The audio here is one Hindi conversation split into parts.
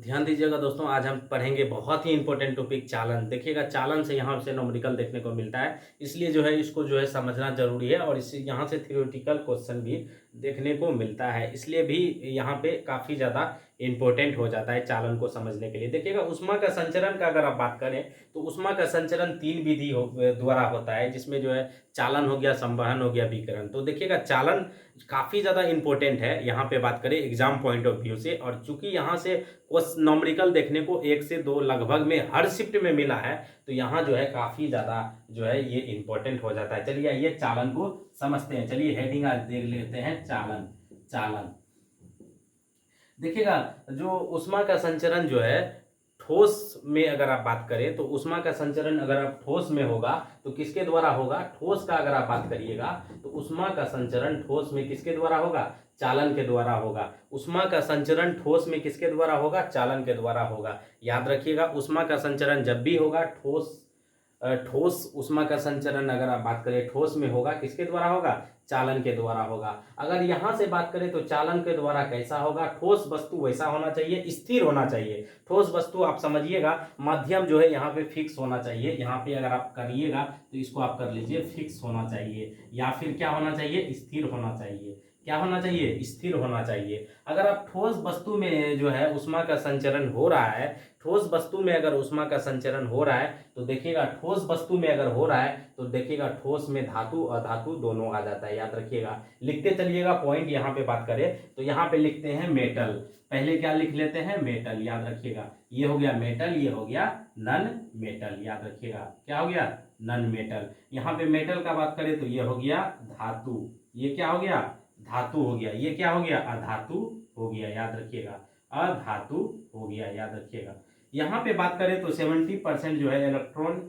ध्यान दीजिएगा दोस्तों, आज हम पढ़ेंगे बहुत ही इंपॉर्टेंट टॉपिक चालन। देखिएगा, चालन से यहाँ से न्यूमेरिकल देखने को मिलता है, इसलिए जो है इसको जो है समझना जरूरी है और इससे यहाँ से थ्योरेटिकल क्वेश्चन भी देखने को मिलता है, इसलिए भी यहाँ पे काफ़ी ज़्यादा इंपॉर्टेंट हो जाता है चालन को समझने के लिए। देखिएगा, ऊष्मा का संचरण का अगर आप बात करें तो ऊष्मा का संचरण तीन विधि द्वारा होता है, जिसमें जो है चालन हो गया, संवहन हो गया, विकिरण। तो देखिएगा, चालन काफ़ी ज़्यादा इंपॉर्टेंट है यहाँ पे बात करें एग्जाम पॉइंट ऑफ व्यू से, और चूंकि यहाँ से न्यूमेरिकल देखने को 1 से 2 लगभग में हर शिफ्ट में मिला है, तो यहाँ जो है काफ़ी ज़्यादा जो है ये इंपॉर्टेंट हो जाता है। चलिए आइए चालन को समझते हैं। चलिए हेडिंग आज देख लेते हैं, चालन। चालन देखिएगा, जो ऊष्मा का संचरण जो है ठोस में अगर आप बात करें तो ऊष्मा का संचरण अगर आप ठोस में होगा तो किसके द्वारा होगा? ठोस का अगर आप बात करिएगा तो ऊष्मा का संचरण ठोस में किसके द्वारा होगा? चालन के द्वारा होगा। ऊष्मा का संचरण ठोस में किसके द्वारा होगा? चालन के द्वारा होगा। याद रखिएगा, ऊष्मा का संचरण जब भी होगा ठोस ऊष्मा का संचरण अगर आप बात करें ठोस में होगा, किसके द्वारा होगा? चालन के द्वारा होगा। अगर यहां से बात करें तो चालन के द्वारा कैसा होगा? ठोस वस्तु वैसा होना चाहिए, स्थिर होना चाहिए। ठोस वस्तु आप समझिएगा, माध्यम जो है यहाँ पे फिक्स होना चाहिए। यहाँ पे अगर आप करिएगा तो इसको आप कर लीजिए, फिक्स होना चाहिए, या फिर क्या होना चाहिए? स्थिर होना चाहिए। क्या होना चाहिए? स्थिर होना चाहिए। अगर आप ठोस वस्तु में जो है ऊष्मा का संचरण हो रहा है, ठोस वस्तु में अगर ऊष्मा का संचरण हो रहा है तो देखिएगा, ठोस वस्तु में अगर हो रहा है तो देखिएगा ठोस में धातु अधातु दोनों आ जाता है। याद रखिएगा, लिखते चलिएगा पॉइंट। यहाँ पे बात करें तो यहाँ पे लिखते हैं मेटल। पहले क्या लिख लेते हैं? मेटल। याद रखिएगा, ये हो गया मेटल, ये हो गया नन मेटल। याद रखिएगा, क्या हो गया? Non metal. यहाँ पे मेटल का बात करें तो ये हो गया धातु। ये क्या हो गया? धातु हो गया। ये क्या हो गया? अधातु हो गया। याद रखिएगा, अधातु हो गया। याद रखिएगा, यहाँ पे बात करें तो 70% जो है इलेक्ट्रॉन,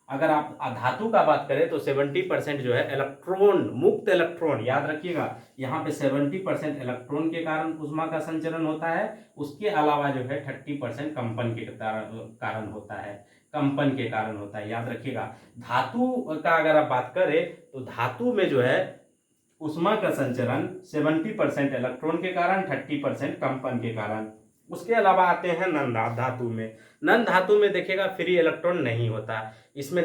अगर आप धातु का बात करें तो 70% जो है इलेक्ट्रॉन, मुक्त इलेक्ट्रॉन। याद रखिएगा, यहाँ पे 70% इलेक्ट्रॉन के कारण ऊष्मा का संचरण होता है। उसके अलावा जो है 30% कंपन के कारण होता है, कंपन के कारण होता है। याद रखिएगा, धातु का अगर आप बात करें तो धातु में जो है ऊष्मा का संचरण 70% इलेक्ट्रॉन के कारण, 30% कंपन के कारण। उसके अलावा आते हैं नन धातु में। नन धातु में देखिएगा फ्री इलेक्ट्रॉन नहीं होता। इसमें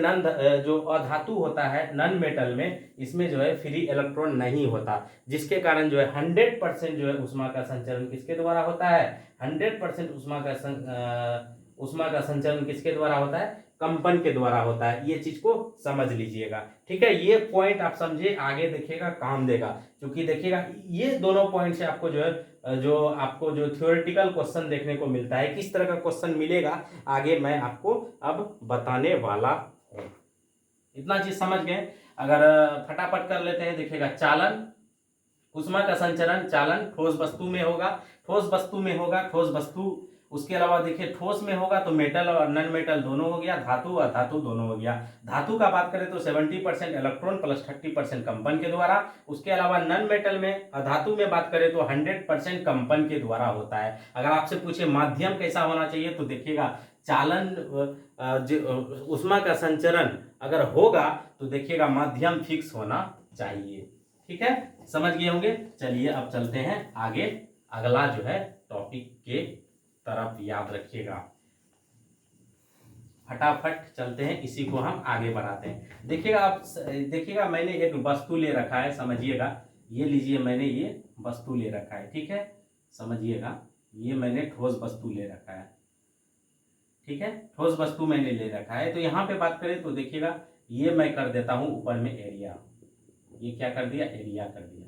जो अधातु होता है नन मेटल में, इसमें जो है फ्री इलेक्ट्रॉन नहीं होता, जिसके कारण जो है 100% जो है ऊष्मा का संचरण किसके द्वारा होता है? 100% ऊष्मा का संचरण किसके द्वारा होता है? कंपन के द्वारा होता है। ये चीज को समझ लीजिएगा, ठीक है। ये पॉइंट आप समझिए, आगे देखिएगा काम देगा। क्योंकि देखिएगा, ये दोनों पॉइंट से आपको आपको जो थ्योरेटिकल क्वेश्चन देखने को मिलता है, किस तरह का क्वेश्चन मिलेगा आगे मैं आपको अब बताने वाला हूं। इतना चीज समझ गए? अगर फटाफट कर लेते हैं। देखिएगा, चालन, ऊष्मा का संचरण चालन ठोस वस्तु में होगा, ठोस वस्तु में होगा, ठोस वस्तु। उसके अलावा देखिए, ठोस में होगा तो मेटल और नन मेटल दोनों हो गया, धातु और धातु दोनों हो गया। धातु का बात करें तो 70% इलेक्ट्रॉन प्लस 30% कंपन के द्वारा। उसके अलावा नन मेटल में, धातु में बात करें तो 100% कंपन के द्वारा होता है। अगर आपसे पूछे माध्यम कैसा होना चाहिए तो देखिएगा, चालन ऊष्मा का संचरण अगर होगा तो देखिएगा माध्यम फिक्स होना चाहिए। ठीक है, समझ गए होंगे। चलिए अब चलते हैं आगे, अगला जो है टॉपिक के तरफ। याद रखिएगा, फटाफट चलते हैं, इसी को हम आगे बढ़ाते हैं। देखिएगा, आप देखिएगा, मैंने एक वस्तु ले रखा है, समझिएगा। ये लीजिए, मैंने ये वस्तु ले रखा है, ठीक है। समझिएगा, ये मैंने ठोस वस्तु ले रखा है, ठीक है। ठोस वस्तु मैंने ले रखा है। तो यहाँ पे बात करें तो देखिएगा, ये मैं कर देता हूं ऊपर में एरिया। ये क्या कर दिया? एरिया कर दिया।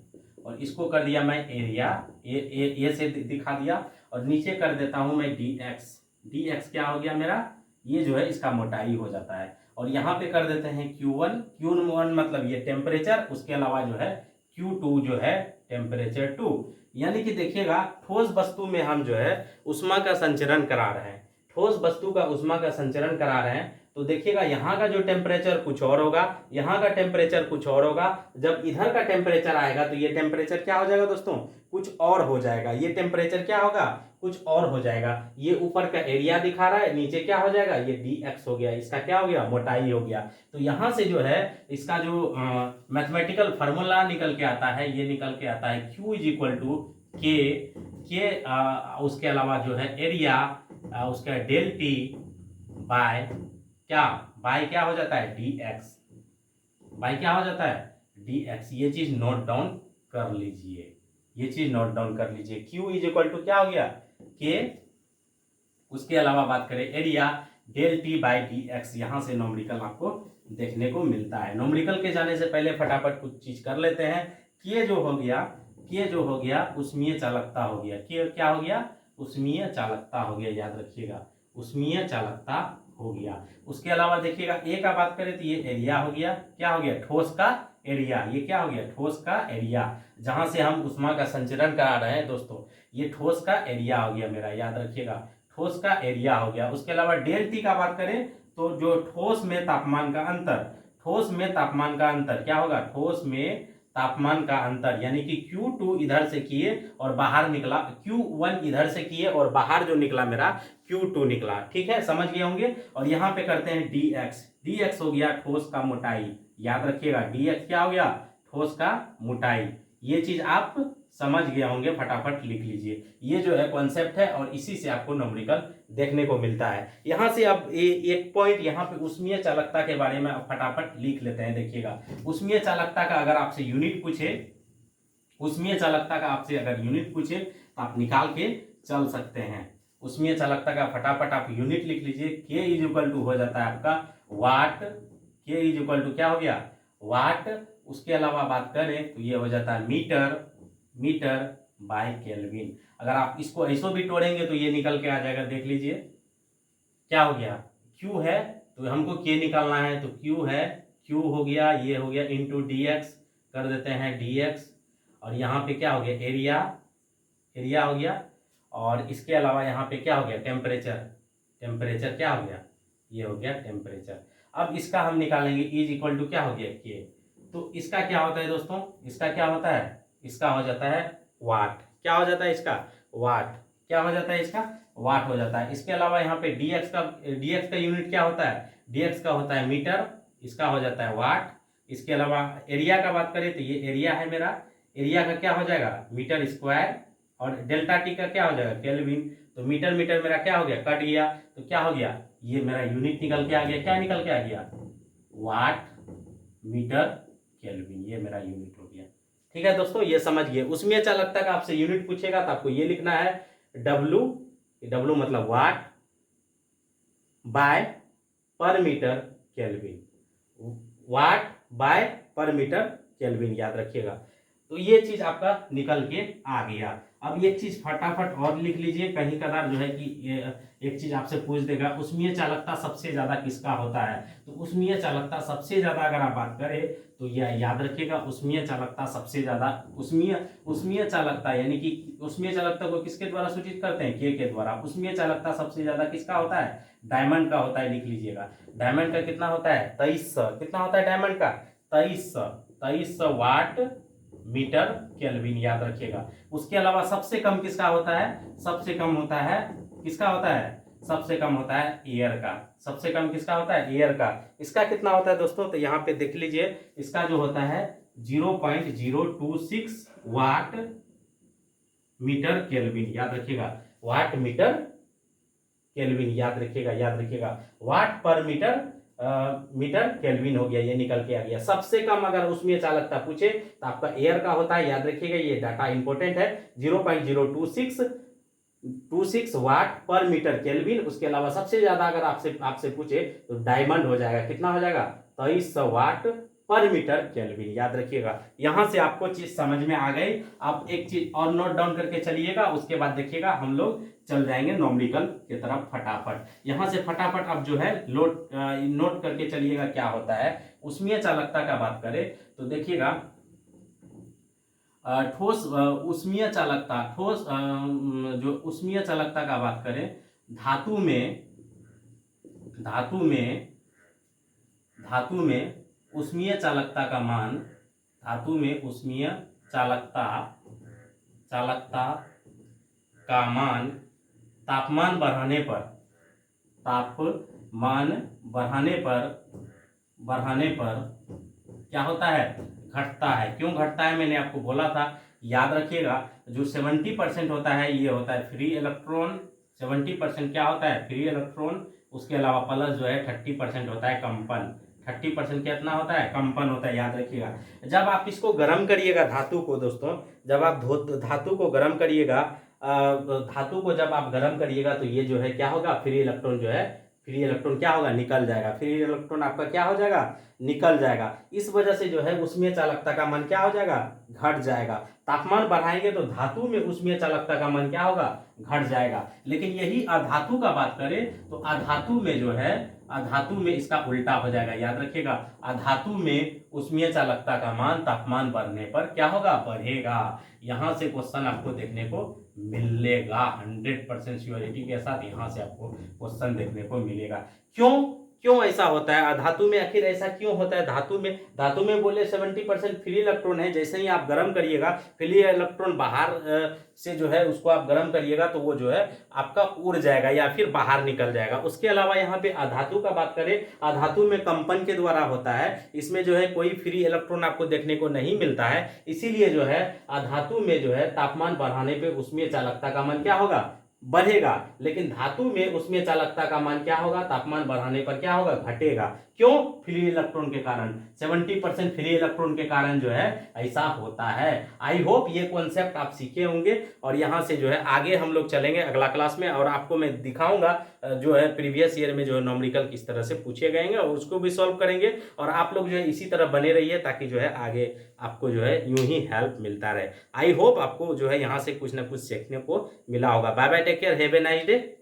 और इसको कर दिया मैं एरिया, ए से दिखा दिया। और नीचे कर देता हूं मैं डी एक्स। डी एक्स क्या हो गया मेरा? ये जो है इसका मोटाई हो जाता है। और यहाँ पे कर देते हैं Q1। Q1 मतलब ये टेम्परेचर, उसके अलावा जो है Q2 जो है टेम्परेचर 2। यानी कि देखिएगा, ठोस वस्तु में हम जो है ऊष्मा का संचरण करा रहे हैं, ठोस वस्तु का ऊष्मा का संचरण करा रहे हैं। तो देखिएगा, यहाँ का जो टेम्परेचर कुछ और होगा, यहाँ का टेम्परेचर कुछ और होगा। जब इधर का टेम्परेचर आएगा तो ये टेम्परेचर क्या हो जाएगा दोस्तों? कुछ और हो जाएगा। ये टेम्परेचर क्या होगा? कुछ और हो जाएगा। ये ऊपर का एरिया दिखा रहा है, नीचे क्या हो जाएगा? ये डी एक्स हो गया, इसका क्या हो गया? मोटाई हो गया। तो यहाँ से जो है इसका जो मैथमेटिकल फार्मूला निकल के आता है, ये निकल के आता है Q इज इक्वल टू के उसके अलावा जो है एरिया, उसका डेल टी बाय क्या, बाय क्या हो जाता है डी एक्स, बाय क्या हो जाता है डी एक्स। ये चीज नोट डाउन कर लीजिए, ये चीज नोट डाउन कर लीजिए। क्यू इज इक्वल टू क्या हो गया के, उसके अलावा बात करें area del T by D X. यहां से नोमरिकल आपको देखने को मिलता है। नोमरिकल के जाने से पहले फटाफट कुछ चीज कर लेते हैं। के जो हो गया, के जो हो गया उष्मीय चालकता हो गया, के क्या हो गया उष्मीय चालकता हो गया, याद रखिएगा उष्मीय चालकता हो गया। उसके अलावा देखिएगा ए का बात करें तो ये एरिया हो गया, क्या हो गया ठोस का एरिया, ये क्या हो गया ठोस का एरिया, जहां से हम उष्मा का संचरण करा रहे हैं दोस्तों, ये ठोस का एरिया हो गया मेरा, याद रखिएगा ठोस का एरिया हो गया। उसके अलावा डेल टी का बात करें तो जो ठोस में तापमान का अंतर, ठोस में तापमान का अंतर क्या होगा, ठोस में तापमान का अंतर, यानी कि Q2 इधर से किए और बाहर निकला, Q1 इधर से किए और बाहर जो निकला मेरा Q2 निकला। ठीक है, समझ गए होंगे। और यहां पे करते हैं dx, dx हो गया ठोस का मोटाई, याद रखिएगा dx क्या हो गया ठोस का मोटाई। ये चीज आप समझ गए होंगे, फटाफट लिख लीजिए। ये जो है कॉन्सेप्ट है और इसी से आपको न्यूमेरिकल देखने को मिलता है। यहां से अब एक पॉइंट यहाँ पे उष्मीय चालकता के बारे में फटाफट लिख लेते हैं। देखिएगा उष्मीय चालकता का अगर आपसे यूनिट पूछे, उष्मीय चालकता का आपसे अगर यूनिट पूछे तो आप निकाल के चल सकते हैं। उष्मीय चालकता का फटाफट आप यूनिट लिख लीजिए। के इज इक्वल टू हो जाता है आपका वाट, के इज इक्वल टू क्या हो गया वाट। उसके अलावा बात करें तो ये हो जाता है मीटर, मीटर बाय केल्विन। अगर आप इसको ऐसो भी तोड़ेंगे तो ये निकल के आ जाएगा, देख लीजिए क्या हो गया Q है तो हमको K निकालना है, तो Q है, Q हो गया, ये हो गया इंटू डी एक्स, कर देते हैं dx। और यहाँ पे क्या हो गया एरिया, एरिया हो गया। और इसके अलावा यहाँ पे क्या हो गया टेम्परेचर, टेम्परेचर क्या हो गया ये हो गया टेम्परेचर। अब इसका हम निकालेंगे इज इक्वल टू क्या हो गया K। तो इसका क्या होता है दोस्तों, इसका क्या होता है, इसका हो जाता है वाट। क्या हो जाता है इसका वाट, क्या हो जाता है इसका वाट हो जाता है। इसके अलावा यहाँ पे dx का यूनिट क्या होता है, dx का होता है मीटर, इसका हो जाता है वाट। इसके अलावा एरिया का बात करें तो ये एरिया है मेरा, एरिया का क्या हो जाएगा मीटर स्क्वायर, और डेल्टा टी का क्या हो जाएगा केल्विन। तो मीटर मीटर मेरा क्या हो गया कट गया, तो क्या हो गया ये मेरा यूनिट निकल के आ गया, क्या निकल के आ गया वाट मीटर केल्विन, ये मेरा यूनिट हो गया। ठीक है दोस्तों, ये समझिए। उष्मीय चालकता का आपसे यूनिट पूछेगा तो आपको ये लिखना है W, W मतलब वाट बाय पर मीटर केल्विन, वाट बाय पर मीटर केल्विन, याद रखिएगा। तो ये चीज आपका निकल के आ गया। अब एक चीज फटाफट और लिख लीजिए, कहीं कदार जो है कि एक चीज आपसे पूछ देगा उष्मीय चालकता सबसे ज्यादा किसका होता है। तो उष्मीय चालकता सबसे ज्यादा अगर आप बात करें तो यह याद रखिएगा उष्मीय चालकता सबसे ज्यादा, उष्मीय चालकता यानी कि उष्मीय चालकता को किसके द्वारा सूचित करते हैं के द्वारा। उष्मीय चालकता सबसे ज्यादा किसका होता है डायमंड का होता है, लिख लीजिएगा। डायमंड का कितना होता है 2300, कितना होता है डायमंड का 2300 वाट मीटर केल्विन, याद रखिएगा। उसके अलावा सबसे कम किसका होता है, सबसे कम होता है किसका होता है, सबसे कम होता है एयर का। सबसे कम किसका होता है एयर का। इसका कितना होता है दोस्तों, तो यहाँ पे देख लीजिए, इसका जो होता है 0.026 वाट मीटर केल्विन, याद रखिएगा वाट मीटर केल्विन, याद रखिएगा, याद रखिएगा वाट पर मीटर मीटर केल्विन हो गया, ये निकल के आ गया। सबसे कम अगर उष्मीय चालकता पूछे तो आपका एयर का होता है, याद रखिएगा, ये डाटा इंपॉर्टेंट है 0.026 वाट पर मीटर केल्विन। उसके अलावा सबसे ज्यादा अगर आपसे पूछे तो डायमंड हो जाएगा, कितना हो जाएगा 2300 वाट पर मीटर केल्विन, याद रखिएगा। यहां से आपको चीज समझ में आ गई। आप एक चीज और नोट डाउन करके चलिएगा, उसके बाद देखिएगा हम लोग चल जाएंगे नोमरिकल की तरफ फटाफट। यहां से फटाफट आप जो है नोट करके चलिएगा क्या होता है। उष्मीय चालकता का बात करें तो देखिएगा ठोस उष्मीय चालकता, ठोस जो उष्मीय चालकता का बात करें धातु में, धातु में, धातु में उष्मीय चालकता का मान, धातु में उष्मीय चालकता का मान तापमान बढ़ाने पर, तापमान बढ़ाने पर क्या होता है घटता है। क्यों घटता है मैंने आपको बोला था याद रखिएगा जो 70% होता है ये होता है फ्री इलेक्ट्रॉन, 70% क्या होता है फ्री इलेक्ट्रॉन, उसके अलावा प्लस जो है 30% होता है कंपन, 30% कितना होता है कंपन होता है, याद रखिएगा। जब आप इसको गर्म करिएगा धातु को दोस्तों, जब आप धातु को गर्म करिएगा, धातु को जब आप गर्म करिएगा तो ये जो है क्या होगा फ्री इलेक्ट्रॉन जो है, फ्री इलेक्ट्रॉन क्या होगा निकल जाएगा, फ्री इलेक्ट्रॉन आपका क्या हो जाएगा निकल जाएगा। इस वजह से जो है उष्मीय चालकता का मान क्या हो जाएगा घट जाएगा। तापमान बढ़ाएंगे तो धातु में उष्मीय चालकता का मान क्या होगा घट जाएगा। लेकिन यही अधातु का बात करें तो अधातु में जो है, अधातु में इसका उल्टा हो जाएगा, याद रखिएगा। अधातु में उष्मीय चालकता का मान तापमान बढ़ने पर क्या होगा बढ़ेगा। यहां से क्वेश्चन आपको देखने को मिलेगा, 100% श्योरिटी के साथ यहां से आपको क्वेश्चन देखने को मिलेगा। क्यों ऐसा होता है अधातु में, आखिर ऐसा क्यों होता है। धातु में बोले 70% फ्री इलेक्ट्रॉन है, जैसे ही आप गर्म करिएगा फ्री इलेक्ट्रॉन बाहर से जो है उसको आप गर्म करिएगा तो वो जो है आपका उड़ जाएगा या फिर बाहर निकल जाएगा। उसके अलावा यहाँ पे अधातु का बात करें, अधातु में कंपन के द्वारा होता है, इसमें जो है कोई फ्री इलेक्ट्रॉन आपको देखने को नहीं मिलता है, इसीलिए जो है अधातु में जो है तापमान बढ़ाने पे उष्मीय चालकता का मान क्या होगा बढ़ेगा। लेकिन धातु में उष्मीय चालकता का मान क्या होगा तापमान बढ़ाने पर क्या होगा घटेगा। क्यों फ्री इलेक्ट्रॉन के कारण, 70% फ्री इलेक्ट्रॉन के कारण जो है ऐसा होता है। आई होप ये कॉन्सेप्ट आप सीखे होंगे और यहाँ से जो है आगे हम लोग चलेंगे अगला क्लास में और आपको मैं दिखाऊंगा जो है प्रीवियस ईयर में जो है न्यूमेरिकल किस तरह से पूछे गए और उसको भी सॉल्व करेंगे। और आप लोग जो है इसी तरह बने रहिए ताकि जो है आगे आपको जो है यूं ही हेल्प मिलता रहे। आई होप आपको जो है यहाँ से कुछ ना कुछ सीखने को मिला होगा। Bye bye, take care, have a nice day.